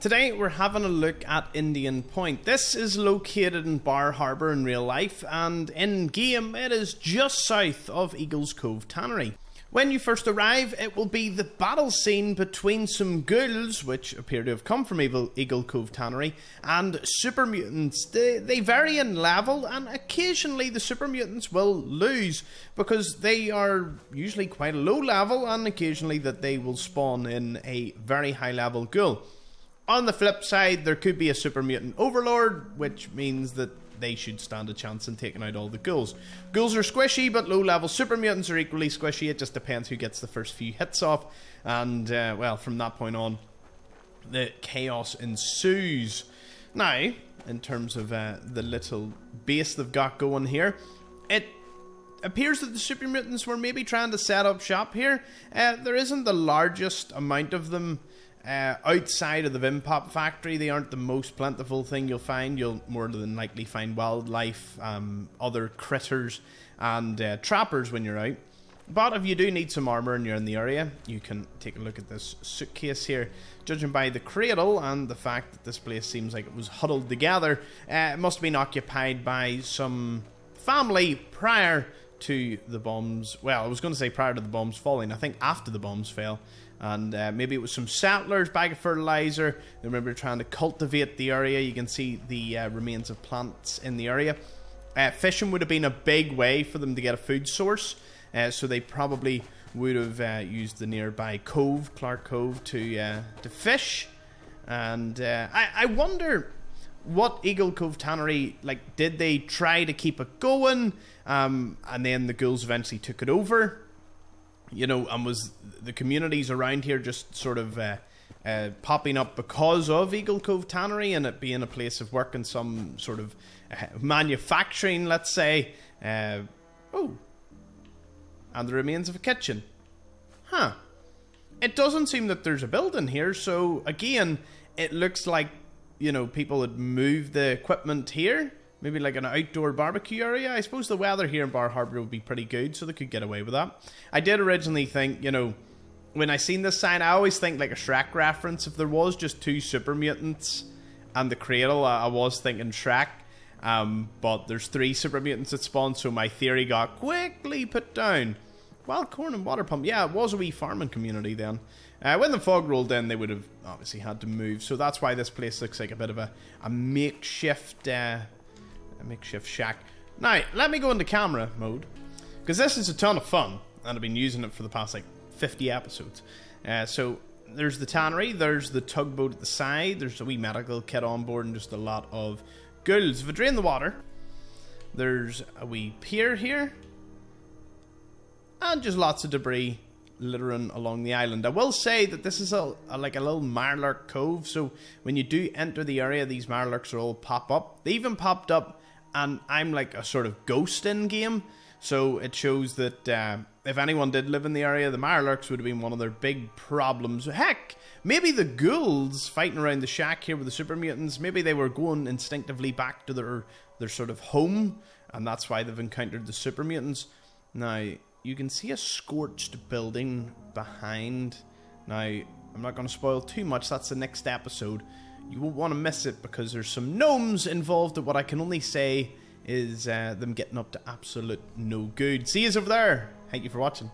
Today we're having a look at Indian Point. This is located in Bar Harbour in real life, and in game it is just south of Eagle's Cove Tannery. When you first arrive, it will be the battle scene between some ghouls, which appear to have come from Eagle Cove Tannery, and super mutants. They vary in level, and occasionally the super mutants will lose, because they are usually quite a low level, and occasionally that they will spawn in a very high level ghoul. On the flip side, there could be a super mutant overlord, which means that they should stand a chance in taking out all the ghouls. Ghouls are squishy, but low-level super mutants are equally squishy. It just depends who gets the first few hits off. And, well, from that point on, the chaos ensues. Now, in terms of the little base they've got going here, it appears that the super mutants were maybe trying to set up shop here. There isn't the largest amount of them outside of the Vimpop factory. They aren't the most plentiful thing you'll find. You'll more than likely find wildlife, other critters, and trappers when you're out. But if you do need some armour and you're in the area, you can take a look at this suitcase here. Judging by the cradle and the fact that this place seems like it was huddled together, it must have been occupied by some family prior to the bombs. Well, I was going to say prior to the bombs falling. I think after the bombs fell. And maybe it was some settlers, bag of fertilizer. They remember trying to cultivate the area. You can see the remains of plants in the area. Fishing would have been a big way for them to get a food source. So they probably would have used the nearby cove, Clark Cove, to fish. And I wonder what Eagle Cove Tannery, like, did they try to keep it going? And then the ghouls eventually took it over. You know, and was the communities around here just sort of popping up because of Eagle Cove Tannery and it being a place of work and some sort of manufacturing, let's say. Oh, and the remains of a kitchen. Huh. It doesn't seem that there's a building here, so again, it looks like, you know, people had moved the equipment here. Maybe like an outdoor barbecue area. I suppose the weather here in Bar Harbour would be pretty good, so they could get away with that. I did originally think, you know, when I seen this sign, I always think like a Shrek reference. If there was just two super mutants and the cradle, I was thinking Shrek. But there's three super mutants that spawn, so my theory got quickly put down. Wild corn and water pump. Yeah, it was a wee farming community then. When the fog rolled in, they would have obviously had to move. So that's why this place looks like a bit of a makeshift... makeshift shack. Now, let me go into camera mode, because this is a ton of fun, and I've been using it for the past, like, 50 episodes. So, there's the tannery, there's the tugboat at the side, there's a wee medical kit on board, and just a lot of ghouls. If I drain the water, there's a wee pier here, and just lots of debris littering along the island. I will say that this is like a little Marlark Cove, so when you do enter the area, these Marlarks will all pop up. They even popped up, and I'm like a sort of ghost in game, so it shows that if anyone did live in the area, the Marlarks would have been one of their big problems. Heck, maybe the ghouls fighting around the shack here with the super mutants, maybe they were going instinctively back to their sort of home, and that's why they've encountered the super mutants. Now, you can see a scorched building behind. Now, I'm not going to spoil too much, that's the next episode. You won't want to miss it because there's some gnomes involved that what I can only say is them getting up to absolute no good. See yous over there. Thank you for watching.